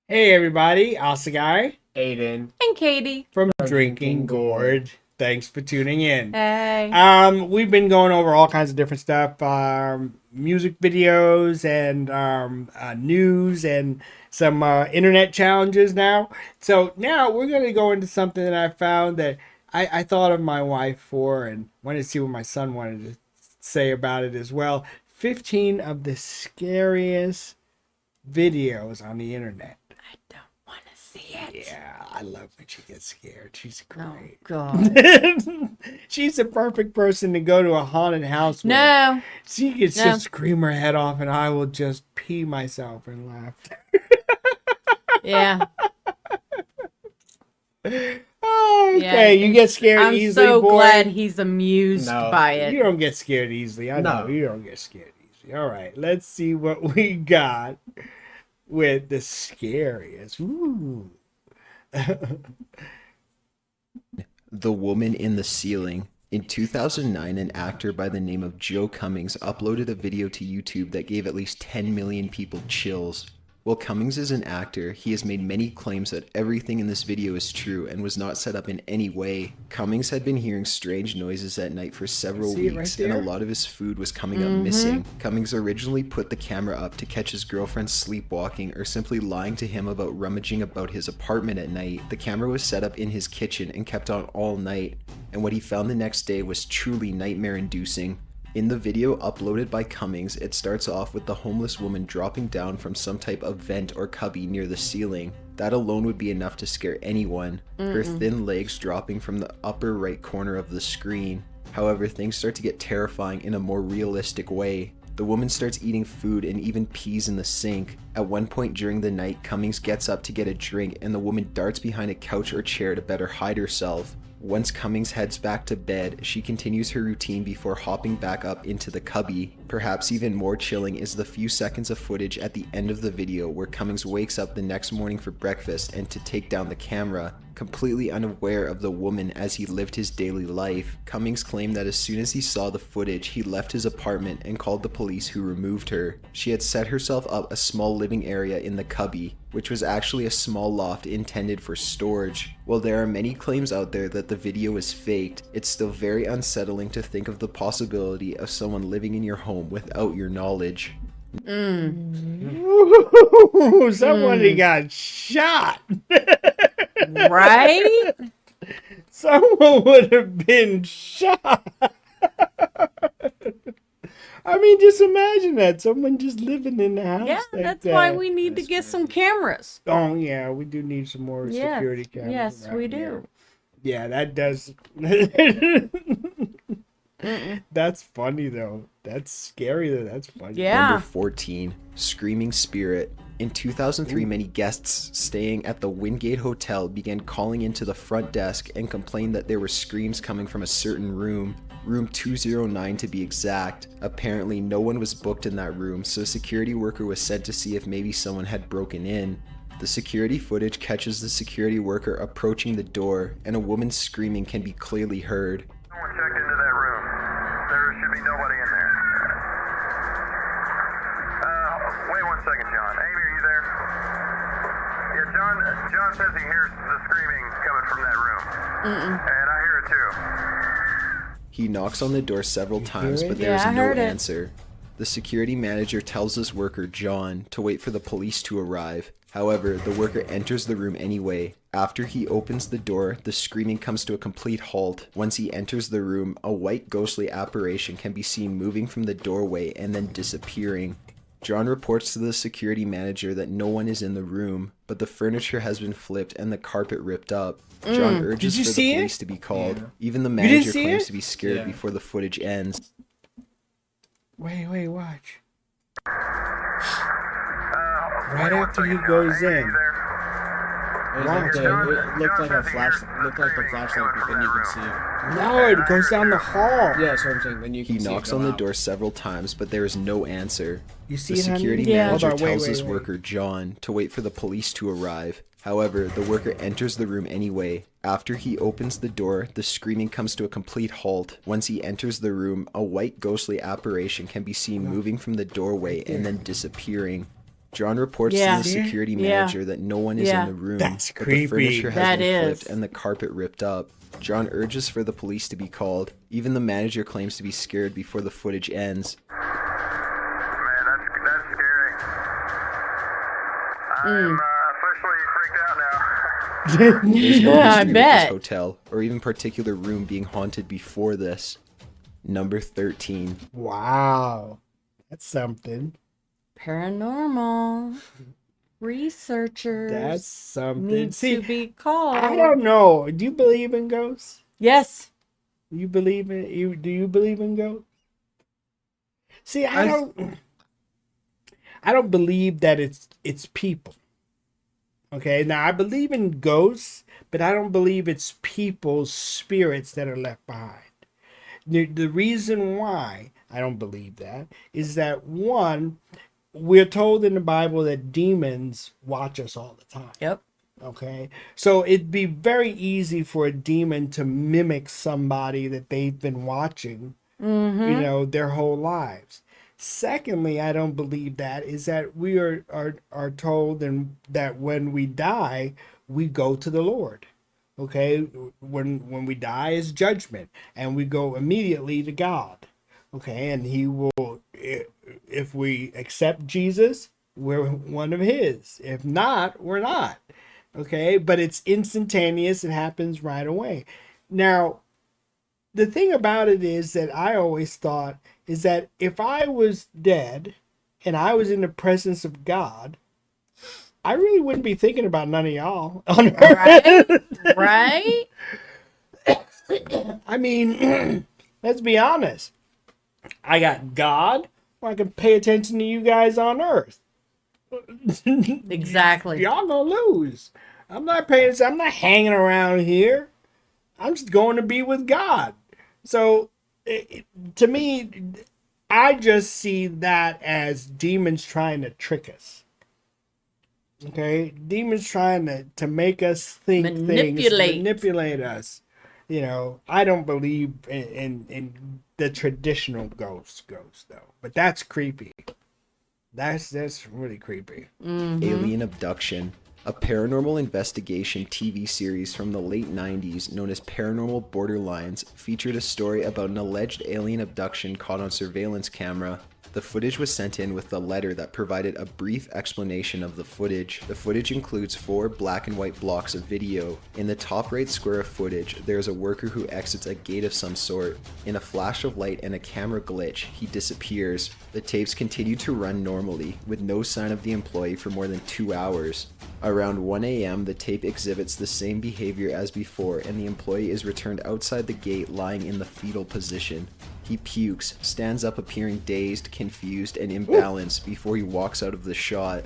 Hey everybody, Guy Aiden. And Katie. from From Drinking Drinking Gourd. Gorge. Thanks for tuning in. Hey. We've been going over all kinds of different stuff, music videos and news and some internet challenges now. So now we're gonna go into something that I found that I thought of my wife for and wanted to see what my son wanted to say about it as well. 15 of the scariest videos on the internet. I don't want to see it. Yeah, I love when she gets scared. She's Oh, great. God. She's the perfect person to go to a haunted house with. No. She can No. just scream her head off, and I will just pee myself in laughter. Yeah. Okay, you get scared I'm easily, so boy. glad he's amused No. by it. You don't get scared easily. I know No. you don't get scared easily. All right, let's see what we got with the scariest. Ooh. The Woman in the Ceiling. In 2009, an actor by the name of Joe Cummings uploaded a video to YouTube that gave at least 10 million people chills. While Cummings is an actor, he has made many claims that everything in this video is true and was not set up in any way. Cummings had been hearing strange noises at night for several See it weeks, right and a there? lot of his food was coming up missing. Cummings originally put the camera up to catch his girlfriend sleepwalking or simply lying to him about rummaging about his apartment at night. The camera was set up in his kitchen and kept on all night, and what he found the next day was truly nightmare-inducing. In the video uploaded by Cummings, it starts off with the homeless woman dropping down from some type of vent or cubby near the ceiling. That alone would be enough to scare anyone. Her thin legs dropping from the upper right corner of the screen. However, things start to get terrifying in a more realistic way. The woman starts eating food and even pees in the sink. At one point during the night, Cummings gets up to get a drink and the woman darts behind a couch or chair to better hide herself. Once Cummings heads back to bed, she continues her routine before hopping back up into the cubby. Perhaps even more chilling is the few seconds of footage at the end of the video where Cummings wakes up the next morning for breakfast and to take down the camera, completely unaware of the woman as he lived his daily life. Cummings claimed that as soon as he saw the footage, he left his apartment and called the police, who removed her. She had set herself up a small living area in the cubby, which was actually a small loft intended for storage. While there are many claims out there that the video is faked, it's still very unsettling to think of the possibility of someone living in your home without your knowledge. Ooh, somebody got shot. Right? Someone would have been shot. I mean, just imagine that. Someone just living in the house. Yeah, like that's that. why we need to get some cameras. Oh, yeah, we do need some more Yes. security cameras. Yes, around we here. do. Yeah, that does. That's funny, though. That's scary, though. That's funny. Yeah. Number 14, Screaming Spirit. In 2003, many guests staying at the Wingate Hotel began calling into the front desk and complained that there were screams coming from a certain room. Room 209 to be exact. Apparently, no one was booked in that room, so a security worker was sent to see if maybe someone had broken in. The security footage catches the security worker approaching the door, and a woman screaming can be clearly heard. Someone checked into that room. There should be nobody in there. Wait 1 second, John. Amy, are you there? Yeah, John says he hears the screaming coming from that room. And I hear it too. He knocks on the door several times, it? but there is Yeah, I no heard it. answer. The security manager tells this worker, John, to wait for the police to arrive. However, the worker enters the room anyway. After he opens the door, the screaming comes to a complete halt. Once he enters the room, a white ghostly apparition can be seen moving from the doorway and then disappearing. John reports to the security manager that no one is in the room, but the furniture has been flipped and the carpet ripped up. John urges Did you for see the it? police to be called. Yeah. Even the didn't manager see claims it? to be scared Yeah. before the footage ends. Wait, watch. Wait Right 1 after he second, John. goes Amy, are in. you there? It Wow. looked like a flash. Looked like the flashlight, but then you could see it. No, it goes down the hall. Yeah, that's what I'm saying. Then you can He see knocks it on go the out. door several times, but there is no answer. You see The it, honey? security Yeah. manager Hold on, wait, tells wait, his wait. worker, John, to wait for the police to arrive. However, the worker enters the room anyway. After he opens the door, the screaming comes to a complete halt. Once he enters the room, a white ghostly apparition can be seen moving from the doorway and then disappearing. John reports Yeah. to the security Yeah. manager that no one is Yeah. in the room, That's but the creepy. furniture has That been is. flipped and the carpet ripped up. John urges for the police to be called. Even the manager claims to be scared before the footage ends. Man, that's scary. I'm officially freaked out now. There's no I history with bet. this hotel, or even particular room being haunted before this. Number 13. Wow. That's something. Paranormal researchers That's something. need See, to be called. I don't know. Do you believe in ghosts? Yes. Do you believe in ghosts? See, I don't believe that it's people. Okay, now I believe in ghosts, but I don't believe it's people's spirits that are left behind. The reason why I don't believe that is that, one, we're told in the Bible that demons watch us all the time. Yep. Okay, so it'd be very easy for a demon to mimic somebody that they've been watching, their whole lives. Secondly, I don't believe that is that we are told and that when we die, we go to the Lord. Okay, when we die is judgment, and we go immediately to God. Okay, and He will, if we accept Jesus, we're one of His. If not, we're not. Okay, but it's instantaneous. It happens right away. Now, the thing about it is that I always thought is that if I was dead and I was in the presence of God, I really wouldn't be thinking about none of y'all on Right? Right? I mean, let's be honest. I got God, or I can pay attention to you guys on earth. Exactly. Y'all gonna lose. I'm not paying attention. I'm not hanging around here. I'm just going to be with God. So, to me, I just see that as demons trying to trick us. Okay, demons trying to make us think Manipulate. things, manipulate us. I don't believe in the traditional ghost though, but that's creepy. That's really creepy. Alien Abduction, a paranormal investigation TV series from the late 90s known as Paranormal Borderlines, featured a story about an alleged alien abduction caught on surveillance camera. The footage was sent in with a letter that provided a brief explanation of the footage. The footage includes 4 black and white blocks of video. In the top right square of footage, there is a worker who exits a gate of some sort. In a flash of light and a camera glitch, he disappears. The tapes continue to run normally, with no sign of the employee for more than 2 hours. Around 1 a.m., the tape exhibits the same behavior as before, and the employee is returned outside the gate lying in the fetal position. He pukes, stands up appearing dazed, confused, and imbalanced before he walks out of the shot.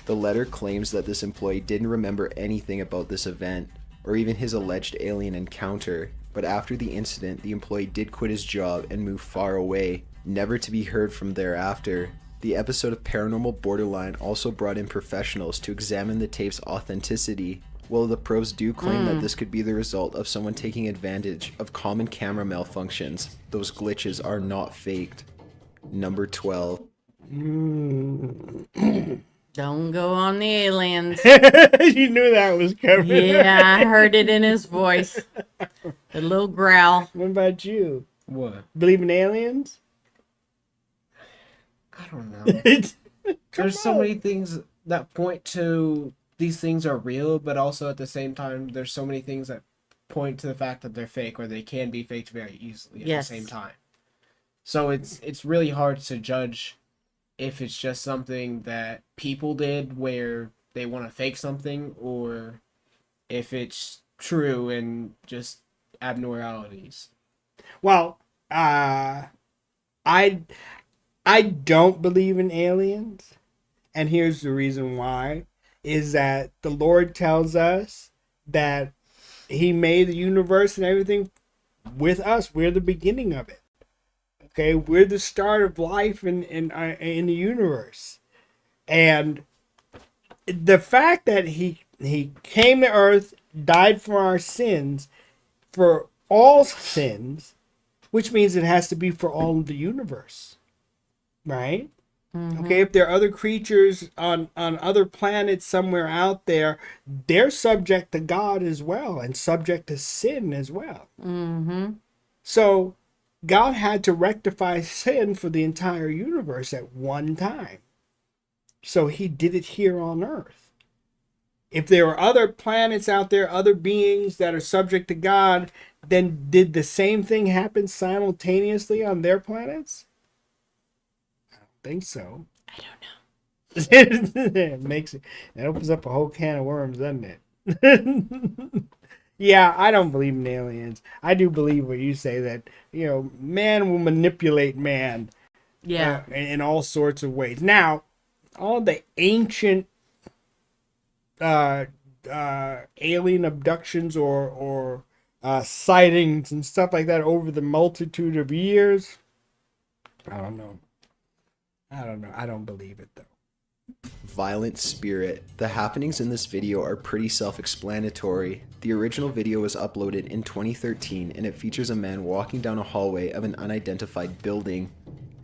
The letter claims that this employee didn't remember anything about this event, or even his alleged alien encounter, but after the incident, the employee did quit his job and move far away, never to be heard from thereafter. The episode of Paranormal Borderline also brought in professionals to examine the tape's authenticity. While the pros do claim that this could be the result of someone taking advantage of common camera malfunctions, those glitches are not faked. Number 12. Don't go on the aliens. You knew that was coming. Yeah, I heard it in his voice. A little growl. What about you? What? Believe in aliens? I don't know. There's so many things that point to these things are real, but also at the same time, there's so many things that point to the fact that they're fake, or they can be faked very easily at Yes. the same time. So it's really hard to judge if it's just something that people did where they want to fake something, or if it's true and just abnormalities. Well, I don't believe in aliens, and here's the reason why: is that the Lord tells us that He made the universe and everything with us. We're the beginning of it. Okay, we're the start of life in the universe, and the fact that He came to Earth, died for our sins, for all sins, which means it has to be for all of the universe, right? Okay, if there are other creatures on other planets somewhere out there, they're subject to God as well and subject to sin as well. Mm-hmm. So God had to rectify sin for the entire universe at one time. So he did it here on Earth. If there are other planets out there, other beings that are subject to God, then did the same thing happen simultaneously on their planets? I don't think so. I don't know. It opens up a whole can of worms, doesn't it? Yeah, I don't believe in aliens. I do believe what you say that, man will manipulate man Yeah. in all sorts of ways. Now, all the ancient uh, alien abductions or sightings and stuff like that over the multitude of years, I don't know. I don't believe it though. Violent spirit. The happenings in this video are pretty self-explanatory. The original video was uploaded in 2013 and it features a man walking down a hallway of an unidentified building.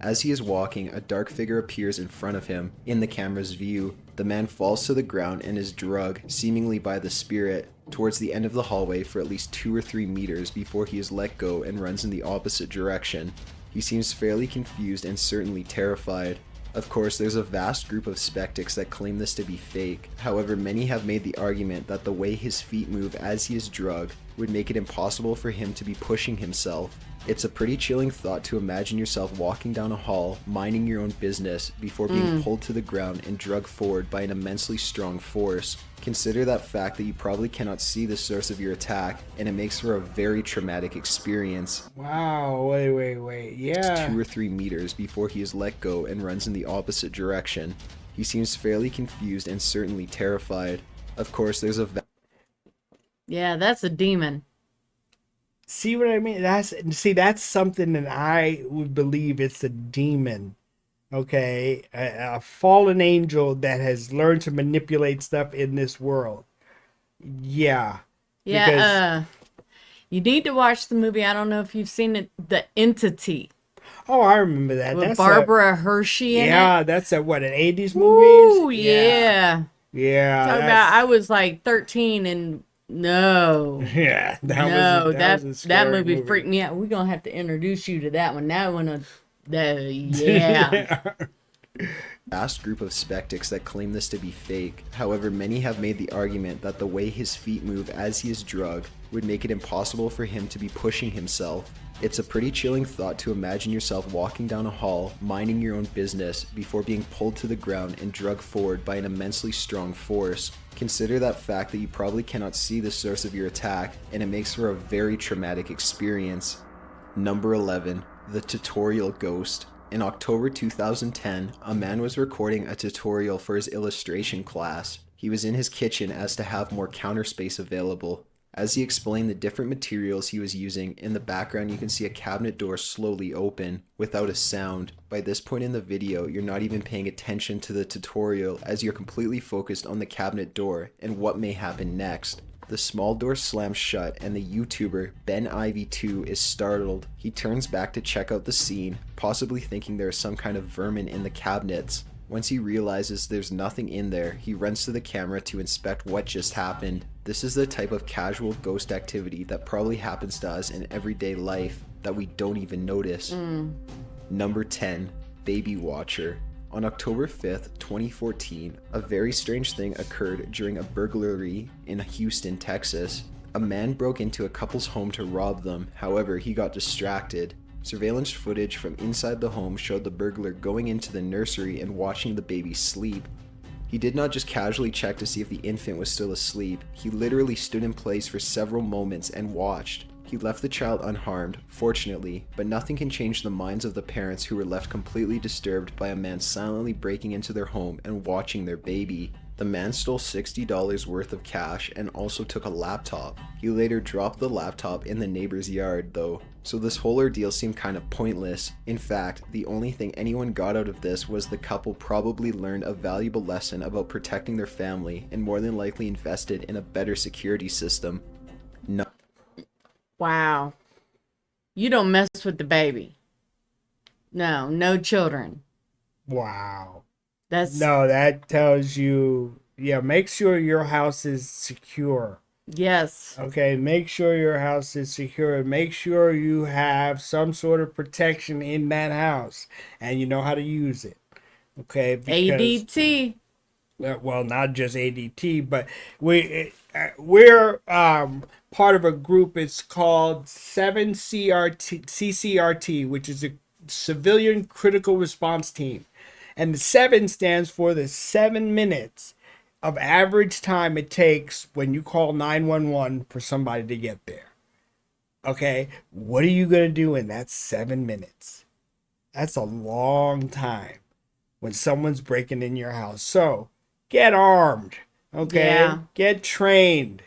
As he is walking, a dark figure appears in front of him, in the camera's view. The man falls to the ground and is drugged, seemingly by the spirit, towards the end of the hallway for at least 2 or 3 meters before he is let go and runs in the opposite direction. He seems fairly confused and certainly terrified. Of course, there's a vast group of skeptics that claim this to be fake. However, many have made the argument that the way his feet move as he is drugged would make it impossible for him to be pushing himself. It's a pretty chilling thought to imagine yourself walking down a hall, minding your own business, before being pulled to the ground and drugged forward by an immensely strong force. Consider that fact that you probably cannot see the source of your attack, and it makes for a very traumatic experience. Wow, wait. Yeah. 2 or 3 meters before he is let go and runs in the opposite direction. He seems fairly confused and certainly terrified. Of course, there's a Yeah, that's a demon. See what I mean? That's something that I would believe it's a demon. Okay, a fallen angel that has learned to manipulate stuff in this world. Yeah. Yeah, you need to watch the movie. I don't know if you've seen it, The Entity, Oh, I remember that. with That's Barbara Hershey in yeah, it. that's what, an 80s Ooh, movie? yeah. Yeah. Talk about, I was like 13 and no. Yeah, That was a scary movie freaked me out. We're gonna have to introduce you to that one. Yeah. vast group of skeptics that claim this to be fake. However, many have made the argument that the way his feet move as he is drugged would make it impossible for him to be pushing himself. It's a pretty chilling thought to imagine yourself walking down a hall, minding your own business, before being pulled to the ground and drugged forward by an immensely strong force. Consider that fact that you probably cannot see the source of your attack, and it makes for a very traumatic experience. Number 11. The Tutorial Ghost. In October 2010, a man was recording a tutorial for his illustration class. He was in his kitchen as to have more counter space available. As he explained the different materials he was using, in the background you can see a cabinet door slowly open, without a sound. By this point in the video, you're not even paying attention to the tutorial as you're completely focused on the cabinet door and what may happen next. The small door slams shut and the YouTuber, Ben Ivy2, is startled. He turns back to check out the scene, possibly thinking there is some kind of vermin in the cabinets. Once he realizes there's nothing in there, he runs to the camera to inspect what just happened. This is the type of casual ghost activity that probably happens to us in everyday life that we don't even notice. Number 10. Baby Watcher. On October 5th, 2014, a very strange thing occurred during a burglary in Houston, Texas. A man broke into a couple's home to rob them, however, he got distracted. Surveillance footage from inside the home showed the burglar going into the nursery and watching the baby sleep. He did not just casually check to see if the infant was still asleep, he literally stood in place for several moments and watched. He left the child unharmed, fortunately, but nothing can change the minds of the parents who were left completely disturbed by a man silently breaking into their home and watching their baby. The man stole $60 worth of cash and also took a laptop. He later dropped the laptop in the neighbor's yard though, so this whole ordeal seemed kind of pointless. In fact, the only thing anyone got out of this was the couple probably learned a valuable lesson about protecting their family and more than likely invested in a better security system. No. Wow. You don't mess with the baby. No children. Wow. That's No, that tells you, yeah, make sure your house is secure. yes. Okay, make sure your house is secure. Make sure you have some sort of protection in that house and you know how to use it. Okay, because ADT. well, not just ADT, but we're part of a group. It's called 7CRT CCRT, which is a Civilian Critical Response Team, and the 7 stands for the 7 minutes of average time it takes when you call 911 for somebody to get there. Okay, what are you gonna do in that 7 minutes? That's a long time when someone's breaking in your house. So get armed, okay? Yeah. Get trained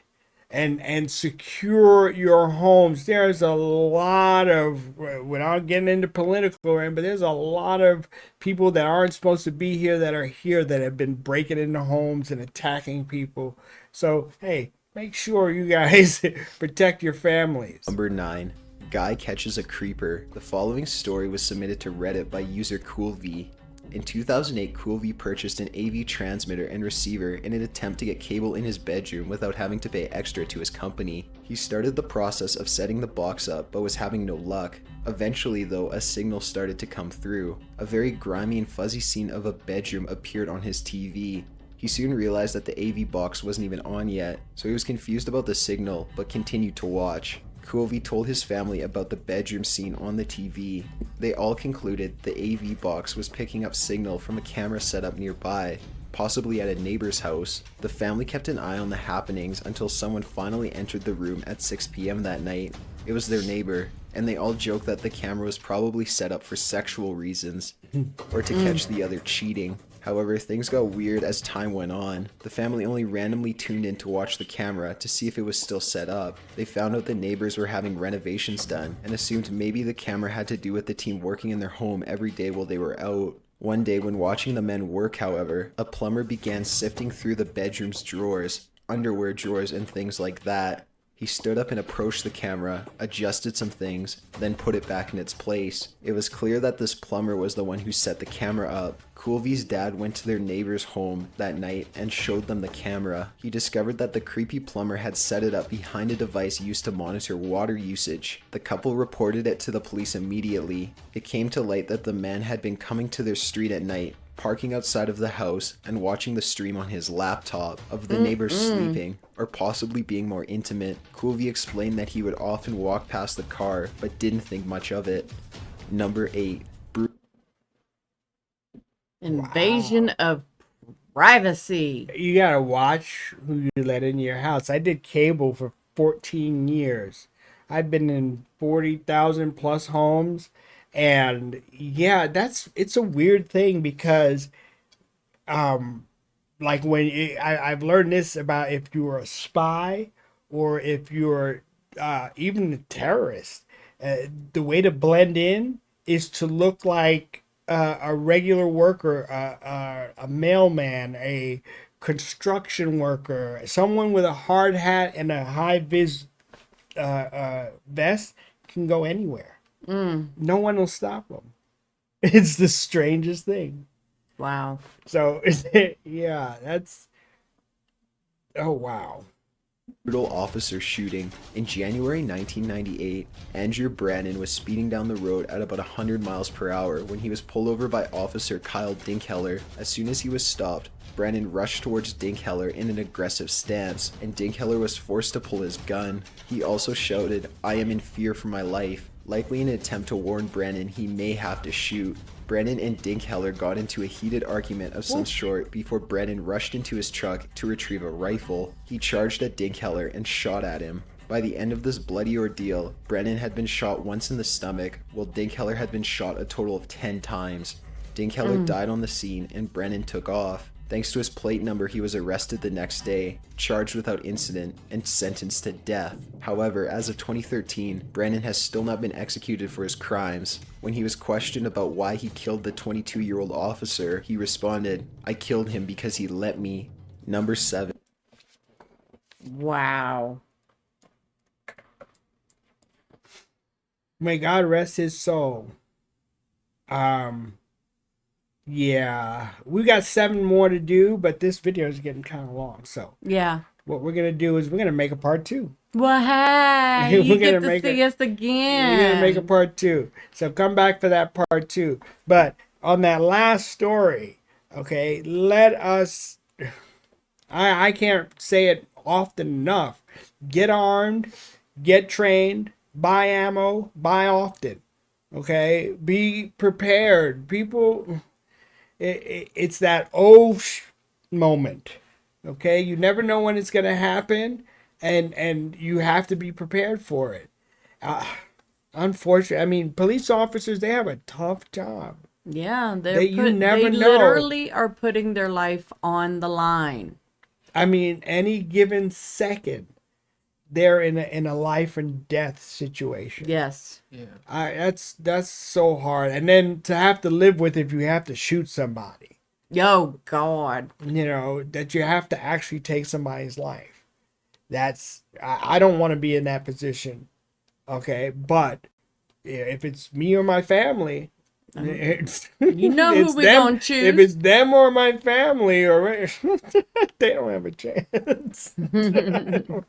and secure your homes. There's a lot of, without getting into political, right, but there's a lot of people that aren't supposed to be here that are here that have been breaking into homes and attacking people. So hey, make sure you guys protect your families. Number 9. Guy catches a creeper. The following story was submitted to Reddit by user CoolV. In 2008, CoolV purchased an AV transmitter and receiver in an attempt to get cable in his bedroom without having to pay extra to his company. He started the process of setting the box up but was having no luck. Eventually though, a signal started to come through. A very grimy and fuzzy scene of a bedroom appeared on his TV. He soon realized that the AV box wasn't even on yet, so he was confused about the signal but continued to watch. Kovi told his family about the bedroom scene on the TV. They all concluded the AV box was picking up signal from a camera set up nearby, possibly at a neighbor's house. The family kept an eye on the happenings until someone finally entered the room at 6 p.m. that night. It was their neighbor, and they all joked that the camera was probably set up for sexual reasons, or to catch the other cheating. However, things got weird as time went on. The family only randomly tuned in to watch the camera to see if it was still set up. They found out the neighbors were having renovations done and assumed maybe the camera had to do with the team working in their home every day while they were out. One day when watching the men work, however, a plumber began sifting through the bedroom's drawers, underwear drawers and things like that. He stood up and approached the camera, adjusted some things, then put it back in its place. It was clear that this plumber was the one who set the camera up. Coolvy's dad went to their neighbor's home that night and showed them the camera. He discovered that the creepy plumber had set it up behind a device used to monitor water usage. The couple reported it to the police immediately. It came to light that the man had been coming to their street at night, parking outside of the house and watching the stream on his laptop of the neighbors sleeping, or possibly being more intimate. Coolvy explained that he would often walk past the car, but didn't think much of it. Number 8. Invasion of privacy. You gotta watch who you let in your house. I did cable for 14 years. I've been in 40,000 plus homes. And yeah, it's a weird thing because, like I've learned this about if you're a spy or if you're even a terrorist, the way to blend in is to look like a regular worker, a mailman, a construction worker, someone with a hard hat and a high vis vest can go anywhere. No one will stop them. It's the strangest thing. Wow. So yeah, that's oh wow. Brutal officer shooting. In January 1998, Andrew Brannon was speeding down the road at about 100 miles per hour when he was pulled over by Officer Kyle Dinkheller. As soon as he was stopped, Brannon rushed towards Dinkheller in an aggressive stance, and Dinkheller was forced to pull his gun. He also shouted, "I am in fear for my life," likely in an attempt to warn Brannon he may have to shoot. Brannon and Dinkheller got into a heated argument of some sort before Brannon rushed into his truck to retrieve a rifle. He charged at Dinkheller and shot at him. By the end of this bloody ordeal, Brannon had been shot once in the stomach, while Dinkheller had been shot a total of 10 times. Dinkheller died on the scene and Brannon took off. Thanks to his plate number, he was arrested the next day, charged without incident, and sentenced to death. However, as of 2013, Brannon has still not been executed for his crimes. When he was questioned about why he killed the 22-year-old officer, he responded, "I killed him because he let me." Number 7. Wow. May God rest his soul. Um Yeah, we got 7 more to do, but this video is getting kind of long. So Yeah. what we're gonna do is we're gonna make a part 2. Well, hey, We're you gonna get to make see it. us We're gonna make a again. part 2. So come back for that part 2. But on that last story, okay, let us. I can't say it often enough. Get armed, get trained, buy ammo, buy often. Okay, be prepared. People, it's that moment. Okay, you never know when it's gonna happen, and you have to be prepared for it. Uh, Unfortunately, I mean, police officers, they have a tough job. Yeah, You they never know. literally are putting their life on the line. I mean, any given second, they're in a life and death situation. Yes. Yeah. That's so hard. And then to have to live with if you have to shoot somebody, Oh God. that you have to actually take somebody's life. I don't want to be in that position. Okay, but if it's me or my family, it's You know who it's we them. gonna If choose. it's them or my family, or they don't have a chance. I don't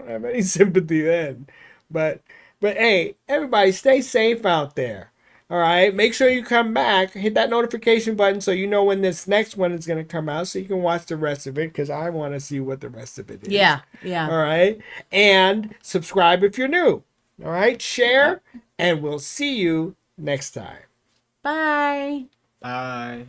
have any sympathy then. But hey, everybody, stay safe out there. All right, make sure you come back. Hit that notification button so you know when this next one is going to come out, so you can watch the rest of it. Because I want to see what the rest of it is. Yeah, yeah. All right, and subscribe if you're new. All right, share, and we'll see you next time. Bye. Bye.